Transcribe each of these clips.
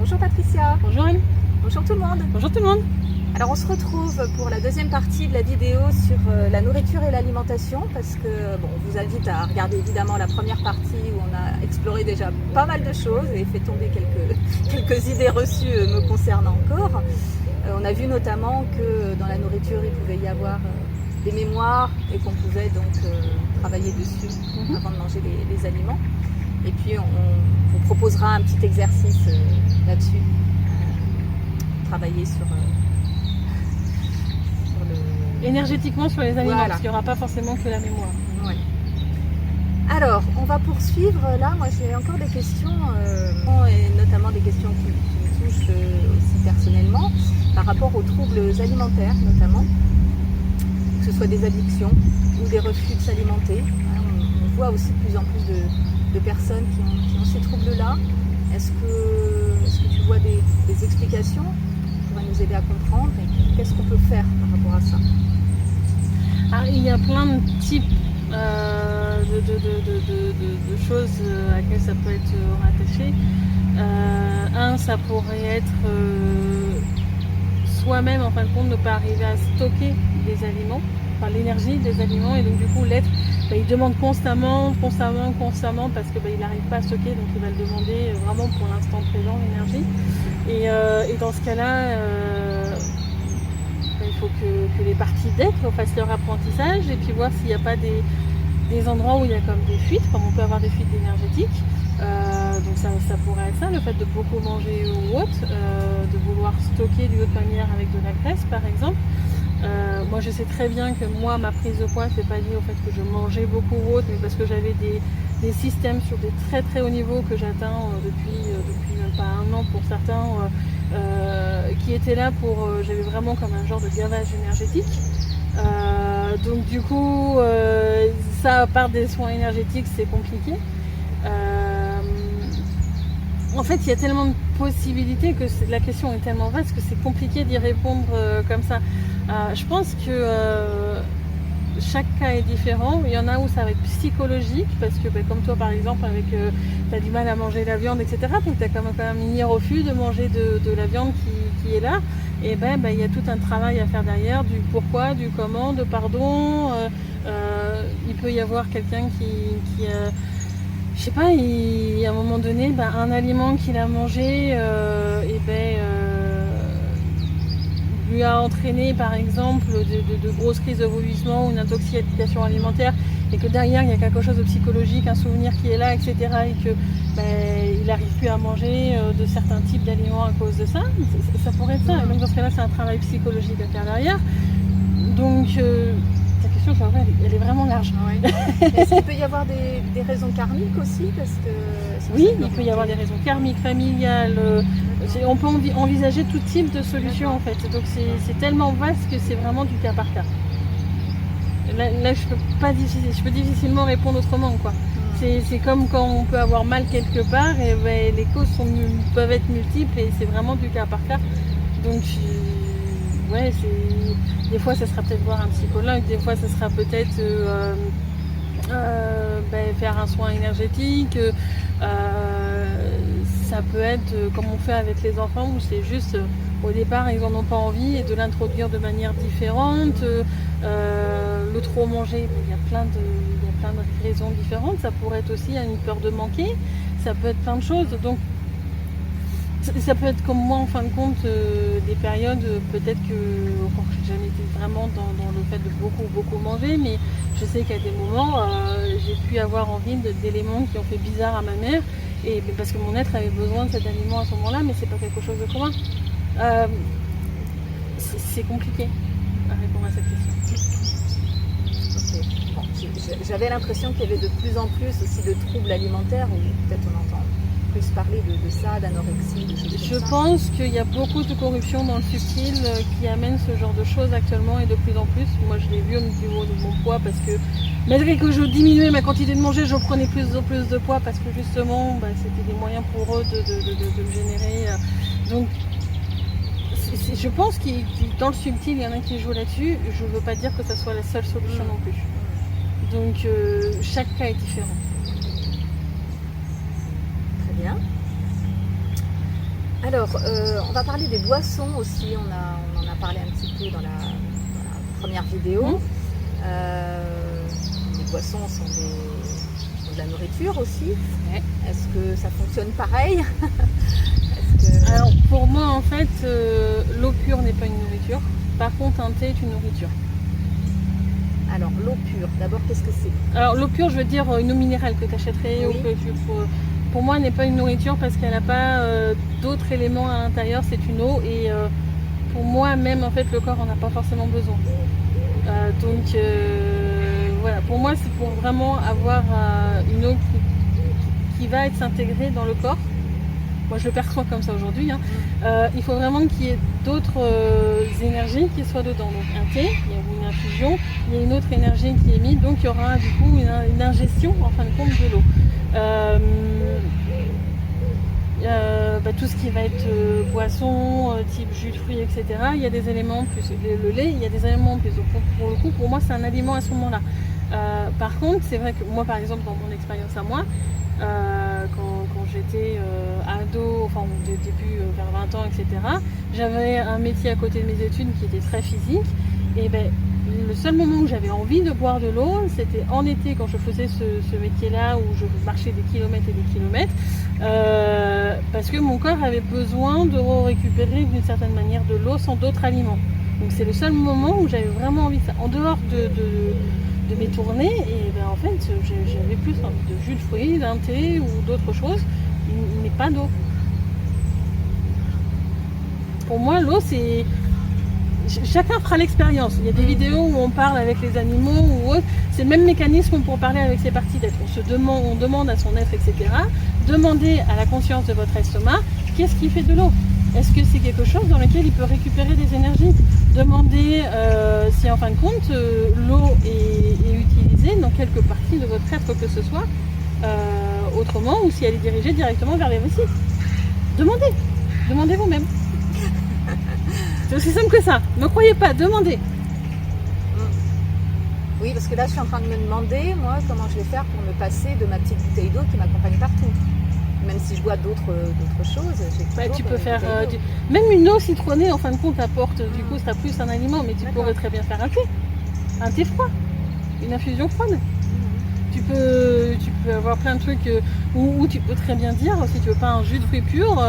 Bonjour Patricia. Bonjour Anne. Bonjour tout le monde. Bonjour tout le monde. Alors on se retrouve pour la deuxième partie de la vidéo sur la nourriture et l'alimentation parce que on vous invite à regarder évidemment la première partie où on a exploré déjà pas mal de choses et fait tomber quelques idées reçues me concernant encore. On a vu notamment que dans la nourriture il pouvait y avoir des mémoires et qu'on pouvait donc travailler dessus avant de manger les aliments. Et puis on vous proposera un petit exercice là-dessus, travailler sur le... Énergétiquement sur les aliments, Voilà. parce qu'il n'y aura pas forcément que la mémoire. Ouais. Alors, on va poursuivre. Là, moi j'ai encore des questions, et notamment des questions qui me touchent aussi personnellement, par rapport aux troubles alimentaires notamment, que ce soit des addictions ou des refus de s'alimenter. On voit aussi de plus en plus de personnes qui ont ces troubles-là. Est-ce que tu vois des explications qui pourraient nous aider à comprendre et qu'est-ce qu'on peut faire par rapport à ça? Alors, il y a plein de types de choses à laquelle ça peut être rattaché. Ça pourrait être soi-même, en fin de compte, ne pas arriver à stocker des aliments, enfin l'énergie des aliments, et donc du coup l'être, il demande constamment, parce que il n'arrive pas à stocker, donc il va le demander vraiment pour l'instant présent, l'énergie. Et dans ce cas-là, il faut que les parties d'être fassent leur apprentissage et puis voir s'il n'y a pas des endroits où il y a comme des fuites, comme on peut avoir des fuites énergétiques. Donc ça pourrait être ça, le fait de beaucoup manger ou autre, de vouloir stocker d'une autre manière avec de la graisse par exemple. Moi je sais très bien que moi ma prise de poids c'est pas lié au fait que je mangeais beaucoup ou autre, mais parce que j'avais des systèmes sur des très très hauts niveaux que j'atteins depuis même pas un an pour certains, qui étaient là pour, j'avais vraiment comme un genre de gavage énergétique. Donc du coup ça, à part des soins énergétiques, c'est compliqué. En fait, il y a tellement de possibilités que la question est tellement vaste que c'est compliqué d'y répondre comme ça. Je pense que chaque cas est différent. Il y en a où ça va être psychologique, parce que comme toi par exemple, avec tu as du mal à manger la viande, etc. Donc tu as quand même un mini refus de manger de la viande qui est là. Et il y a tout un travail à faire derrière, du pourquoi, du comment, de pardon. Il peut y avoir quelqu'un qui je sais pas, à un moment donné, un aliment qu'il a mangé lui a entraîné par exemple de grosses crises de vomissement ou une intoxication alimentaire, et que derrière il y a quelque chose de psychologique, un souvenir qui est là, etc. et que il n'arrive plus à manger de certains types d'aliments à cause de ça. Ça pourrait être ça. Et donc dans ce cas-là, c'est un travail psychologique à faire derrière. Donc ta question, elle est vraiment large. Oui. Est-ce qu'il peut y avoir des raisons karmiques aussi, parce que oui, il peut y avoir des raisons karmiques, familiales. On peut envisager tout type de solutions en fait. Donc c'est tellement vaste que c'est vraiment du cas par cas. Là je peux difficilement répondre autrement, quoi. C'est comme quand on peut avoir mal quelque part, et les causes peuvent être multiples et c'est vraiment du cas par cas. Donc ouais, des fois ça sera peut-être voir un psychologue, des fois ça sera peut-être faire un soin énergétique. Ça peut être comme on fait avec les enfants, où c'est juste au départ ils n'en ont pas envie, et de l'introduire de manière différente. Le trop manger, il y a plein de raisons différentes. Ça pourrait être aussi une peur de manquer, ça peut être plein de choses. Donc ça peut être comme moi en fin de compte, des périodes peut-être que j'ai jamais été vraiment dans le fait de beaucoup manger, mais je sais qu'à des moments j'ai pu avoir envie d'éléments qui ont fait bizarre à ma mère, et parce que mon être avait besoin de cet aliment à ce moment-là, mais c'est pas quelque chose de commun. C'est compliqué à répondre à cette question. Okay. Bon, j'avais l'impression qu'il y avait de plus en plus aussi de troubles alimentaires, ou peut-être on entend plus parler de ça, d'anorexie, de choses Je comme ça. pense qu'il y a beaucoup de corruption dans le subtil qui amène ce genre de choses actuellement, et de plus en plus. Moi je l'ai vu au niveau de mon poids, parce que malgré que je diminuais ma quantité de manger, je prenais plus en plus de poids, parce que justement c'était des moyens pour eux de me générer. Donc je pense que dans le subtil il y en a qui jouent là-dessus. Je ne veux pas dire que ça soit la seule solution non plus. Donc chaque cas est différent. Très bien. Alors, on va parler des boissons aussi. On en a parlé un petit peu dans la première vidéo. Les boissons sont de la nourriture aussi. Ouais. Est-ce que ça fonctionne pareil? Alors pour moi en fait, l'eau pure n'est pas une nourriture. Par contre un thé est une nourriture. Alors l'eau pure, d'abord qu'est-ce que c'est? Alors l'eau pure, je veux dire une eau minérale que tu achèterais ou que pour moi n'est pas une nourriture parce qu'elle n'a pas d'autres éléments à l'intérieur, c'est une eau et pour moi même en fait le corps en a pas forcément besoin. Donc voilà, pour moi c'est pour vraiment avoir une eau qui va être intégrée dans le corps. Moi je le perçois comme ça aujourd'hui. Il faut vraiment qu'il y ait d'autres énergies qui soient dedans. Donc un thé, il y a une infusion, il y a une autre énergie qui est mise, donc il y aura du coup une ingestion en fin de compte de l'eau. Tout ce qui va être boisson, type jus de fruits, etc. Il y a des éléments plus le lait, il y a des éléments plus. Donc pour le coup, pour moi, c'est un aliment à ce moment-là. Par contre, c'est vrai que moi, par exemple, dans mon expérience à moi, quand j'étais ado, enfin au début vers 20 ans, etc., j'avais un métier à côté de mes études qui était très physique. Et le seul moment où j'avais envie de boire de l'eau, c'était en été quand je faisais ce métier-là où je marchais des kilomètres et des kilomètres, parce que mon corps avait besoin de récupérer d'une certaine manière de l'eau sans d'autres aliments. Donc c'est le seul moment où j'avais vraiment envie de ça. En dehors de mes tournées, et en fait j'avais plus envie de jus de fruits, d'un thé ou d'autres choses, mais pas d'eau. Pour moi l'eau c'est... Chacun fera l'expérience. Il y a des vidéos où on parle avec les animaux ou autre. C'est le même mécanisme pour parler avec ses parties d'être. On demande à son être, etc. Demandez à la conscience de votre estomac qu'est-ce qui fait de l'eau. Est-ce que c'est quelque chose dans lequel il peut récupérer des énergies? Demandez si en fin de compte l'eau est utilisée dans quelque partie de votre être que ce soit autrement ou si elle est dirigée directement vers les vessies. Demandez vous-même. C'est aussi simple que ça. Ne me croyez pas, demandez. Oui, parce que là, je suis en train de me demander, moi, comment je vais faire pour me passer de ma petite bouteille d'eau qui m'accompagne partout. Même si je bois d'autres choses, j'ai toujours tu peux faire même une eau citronnée, en fin de compte, apporte, du coup, ce sera plus un aliment, mais tu pourrais très bien faire un thé froid, une infusion froide. Tu peux avoir plein de trucs où tu peux très bien dire, si tu veux pas un jus de fruits pur,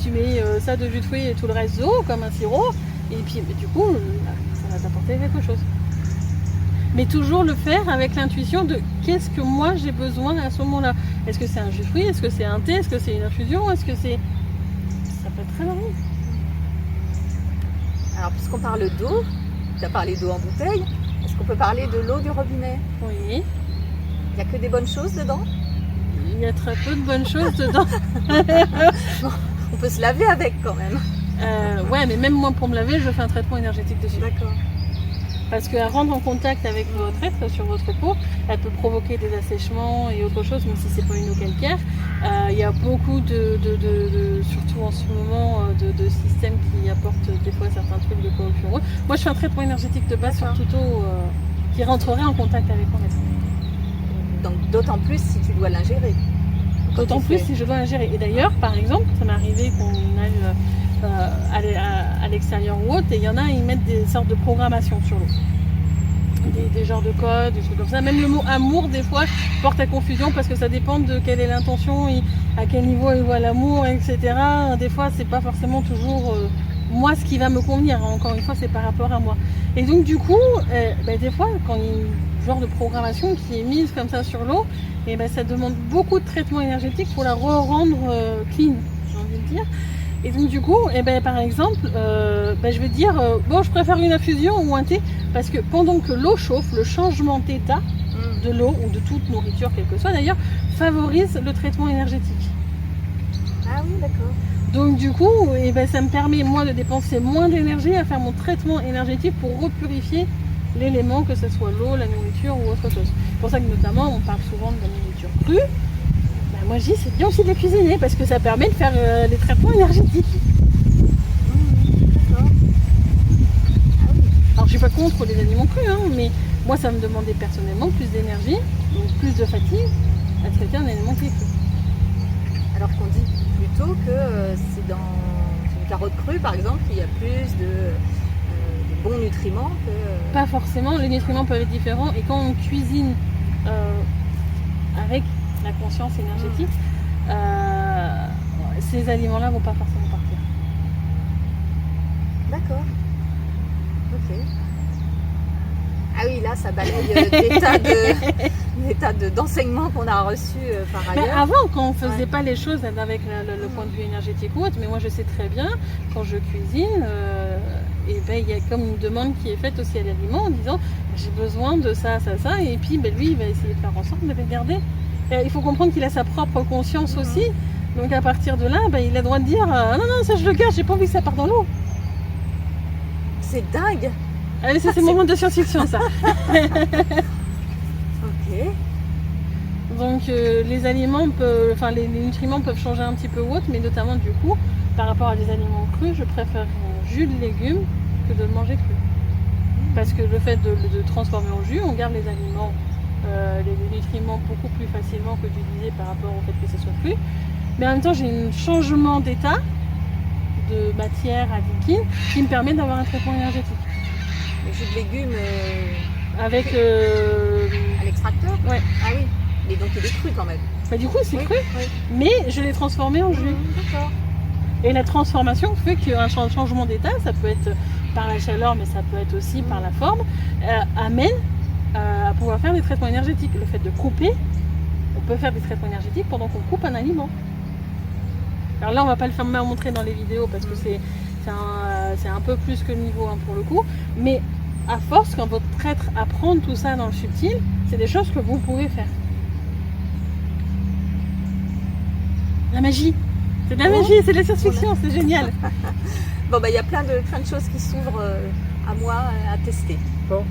tu mets ça de jus de fruits et tout le reste d'eau, comme un sirop, et puis du coup, ça va t'apporter quelque chose. Mais toujours le faire avec l'intuition de qu'est-ce que moi j'ai besoin à ce moment-là. Est-ce que c'est un jus de fruits? Est-ce que c'est un thé? Est-ce que c'est une infusion? Est-ce que c'est... Ça peut être très varié. Alors, puisqu'on parle d'eau, tu as parlé d'eau en bouteille, est-ce qu'on peut parler de l'eau du robinet? Oui. Il n'y a que des bonnes choses dedans? Il y a très peu de bonnes choses dedans. Bon, on peut se laver avec quand même. Ouais, mais même moi pour me laver, je fais un traitement énergétique dessus. D'accord. Parce qu'elle rentre en contact avec votre être sur votre peau, elle peut provoquer des assèchements et autre chose, même si c'est pas une eau calcaire. Il y a beaucoup surtout en ce moment, de systèmes qui apportent des fois certains trucs de corruption. Moi, je fais un traitement énergétique de base sur toute eau qui rentrerait en contact avec mon être. Donc d'autant plus si tu dois l'ingérer. D'autant plus si je dois l'ingérer. Et d'ailleurs, par exemple, ça m'est arrivé qu'on aille à l'extérieur ou autre, et il y en a, ils mettent des sortes de programmation sur l'eau. Des genres de codes, des trucs comme ça. Même le mot amour, des fois, porte à confusion parce que ça dépend de quelle est l'intention, et à quel niveau ils voient l'amour, etc. Des fois, c'est pas forcément toujours moi ce qui va me convenir. Encore une fois, c'est par rapport à moi. Et donc, du coup, des fois, quand il y a une genre de programmation qui est mise comme ça sur l'eau, et ça demande beaucoup de traitement énergétique pour la rendre clean, j'ai envie de dire. Et donc du coup, par exemple, je vais dire, je préfère une infusion ou un thé, parce que pendant que l'eau chauffe, le changement d'état de l'eau, ou de toute nourriture, quelle que soit d'ailleurs, favorise le traitement énergétique. Ah oui, d'accord. Donc du coup, ça me permet moi de dépenser moins d'énergie à faire mon traitement énergétique pour repurifier l'élément, que ce soit l'eau, la nourriture ou autre chose. C'est pour ça que notamment on parle souvent de la nourriture crue. Moi je dis c'est bien aussi de la cuisiner parce que ça permet de faire les traitements énergétiques. D'accord. Ah oui. Alors je suis pas contre les aliments crus, mais moi ça me demandait personnellement plus d'énergie, donc plus de fatigue à traiter un aliment qui est cru. Alors qu'on dit plutôt que c'est dans carottes crues, par exemple, il y a plus de bons nutriments que... Pas forcément, les nutriments peuvent être différents. Et quand on cuisine avec la conscience énergétique, ces aliments-là vont pas forcément partir. D'accord. Ok. Ah oui, là, ça balaye des tas d'enseignements qu'on a reçus par ailleurs. Mais avant, quand on faisait pas les choses avec le point de vue énergétique ou autre, mais moi je sais très bien, quand je cuisine, et ben il y a comme une demande qui est faite aussi à l'aliment en disant j'ai besoin de ça, ça, ça, et puis ben, lui il va essayer de faire en sorte de les garder. Et il faut comprendre qu'il a sa propre conscience aussi, donc à partir de là, ben, il a le droit de dire non, non, ça je le garde, j'ai pas envie que ça parte dans l'eau. C'est dingue! Allez, ça c'est mon monde de science-fiction ça. Ok. Donc les aliments peuvent, enfin les nutriments peuvent changer un petit peu ou autre, mais notamment du coup, par rapport à des aliments crus, je préfère un jus de légumes que de le manger cru. Parce que le fait de transformer en jus, on garde les aliments, les nutriments beaucoup plus facilement que d'utiliser par rapport au fait que ce soit cru. Mais en même temps, j'ai un changement d'état de matière à liquide qui me permet d'avoir un traitement énergétique. Le jus de légumes avec à l'extracteur? Ouais. Ah oui. Mais donc il est cru quand même. Bah, du coup, c'est cru, oui. mais je l'ai transformé en jus. D'accord. Et la transformation fait qu'un changement d'état, ça peut être par la chaleur, mais ça peut être aussi par la forme, amène à pouvoir faire des traitements énergétiques. Le fait de couper, on peut faire des traitements énergétiques pendant qu'on coupe un aliment. Alors là, on va pas le faire montrer dans les vidéos parce que c'est un peu plus que le niveau 1 pour le coup, mais à force, quand votre prêtre apprend tout ça dans le subtil, c'est des choses que vous pouvez faire. La magie, c'est de la magie, c'est de la science-fiction, c'est génial. Bon, bah il y a plein de choses qui s'ouvrent à moi à tester. Bon,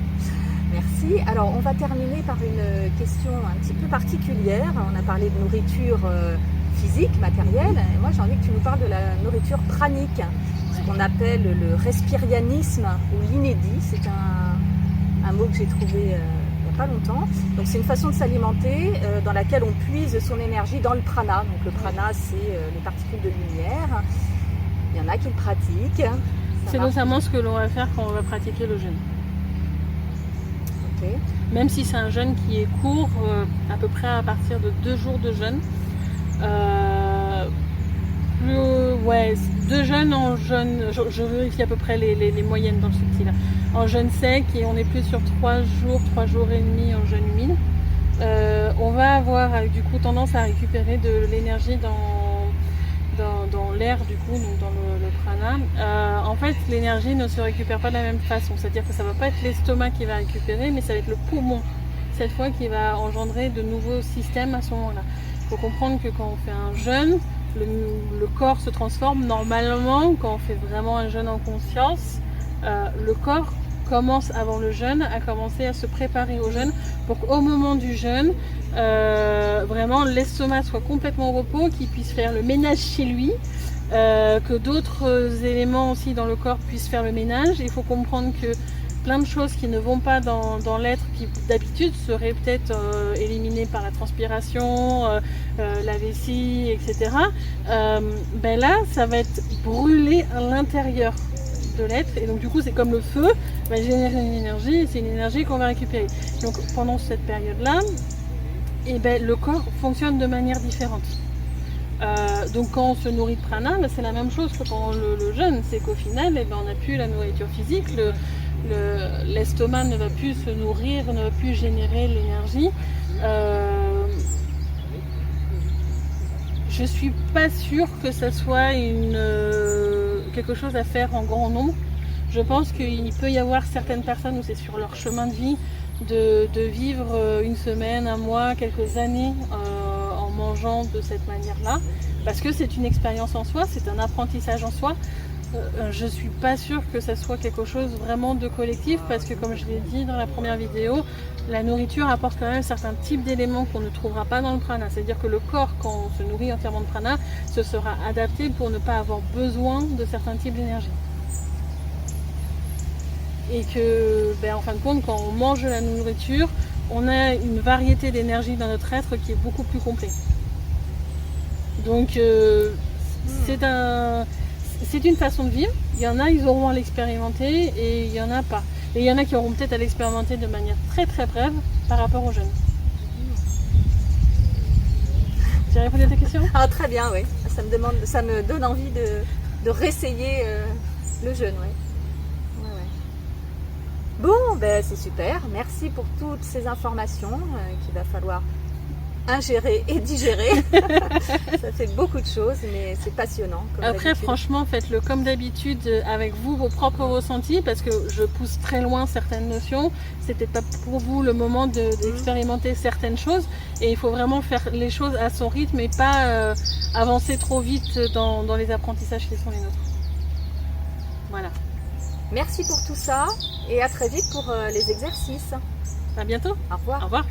merci. Alors, on va terminer par une question un petit peu particulière. On a parlé de nourriture physique, matérielle, et moi j'ai envie que tu nous parles de la nourriture pranique, ce qu'on appelle le respirianisme ou l'inédit. C'est un mot que j'ai trouvé il n'y a pas longtemps. Donc c'est une façon de s'alimenter dans laquelle on puise son énergie dans le prana. Donc le prana, c'est les particules de lumière. Il y en a qui le pratiquent. C'est notamment ce que l'on va faire quand on va pratiquer le jeûne. Ok. Même si c'est un jeûne qui est court, à peu près à partir de 2 jours de jeûne. 2 jeûnes en jeûne, je vérifie à peu près les moyennes dans le subtil. En jeûne sec, et on est plus sur 3 jours et demi en jeûne humide. On va avoir du coup tendance à récupérer de l'énergie dans l'air, du coup, donc dans le prana. En fait, l'énergie ne se récupère pas de la même façon, c'est-à-dire que ça ne va pas être l'estomac qui va récupérer, mais ça va être le poumon cette fois qui va engendrer de nouveaux systèmes à ce moment-là. Il faut comprendre que quand on fait un jeûne, le corps se transforme. Normalement, quand on fait vraiment un jeûne en conscience, le corps commence avant le jeûne à commencer à se préparer au jeûne pour qu'au moment du jeûne, vraiment l'estomac soit complètement au repos, qu'il puisse faire le ménage chez lui, que d'autres éléments aussi dans le corps puissent faire le ménage. Il faut comprendre que plein de choses qui ne vont pas dans l'être, qui d'habitude seraient peut-être éliminées par la transpiration, la vessie, etc. Ben là, ça va être brûlé à l'intérieur de l'être, et donc du coup c'est comme le feu, va générer une énergie, et c'est une énergie qu'on va récupérer. Donc pendant cette période-là, et ben, le corps fonctionne de manière différente. Donc quand on se nourrit de prana, ben, c'est la même chose que pendant le jeûne, c'est qu'au final, ben, on n'a plus la nourriture physique, l'estomac ne va plus se nourrir, ne va plus générer l'énergie. Je suis pas sûre que ça soit quelque chose à faire en grand nombre. Je pense qu'il peut y avoir certaines personnes où c'est sur leur chemin de vie de vivre une semaine, un mois, quelques années en mangeant de cette manière-là, parce que c'est une expérience en soi, c'est un apprentissage en soi. Je suis pas sûre que ça soit quelque chose vraiment de collectif, parce que comme je l'ai dit dans la première vidéo, la nourriture apporte quand même certains types d'éléments qu'on ne trouvera pas dans le prana. C'est-à-dire que le corps, quand on se nourrit entièrement de prana, se sera adapté pour ne pas avoir besoin de certains types d'énergie. Et que, en fin de compte, quand on mange de la nourriture, on a une variété d'énergie dans notre être qui est beaucoup plus complet. Donc c'est c'est une façon de vivre. Il y en a, ils auront à l'expérimenter et il y en a pas. Et il y en a qui auront peut-être à l'expérimenter de manière très très brève par rapport aux jeunes. Tu as répondu à ta question? Ah, très bien, oui. Ça me donne envie de réessayer le jeûne, oui. Ouais, ouais. Bon, ben, c'est super. Merci pour toutes ces informations qu'il va falloir ingérer et digérer. Ça fait beaucoup de choses, mais c'est passionnant. Après, franchement, faites-le comme d'habitude avec vous, vos propres ressentis, parce que je pousse très loin certaines notions. C'est peut-être pas pour vous le moment d'expérimenter certaines choses, et il faut vraiment faire les choses à son rythme et pas avancer trop vite dans les apprentissages qui sont les nôtres. Voilà. Merci pour tout ça, et à très vite pour les exercices. À bientôt. Au revoir. Au revoir.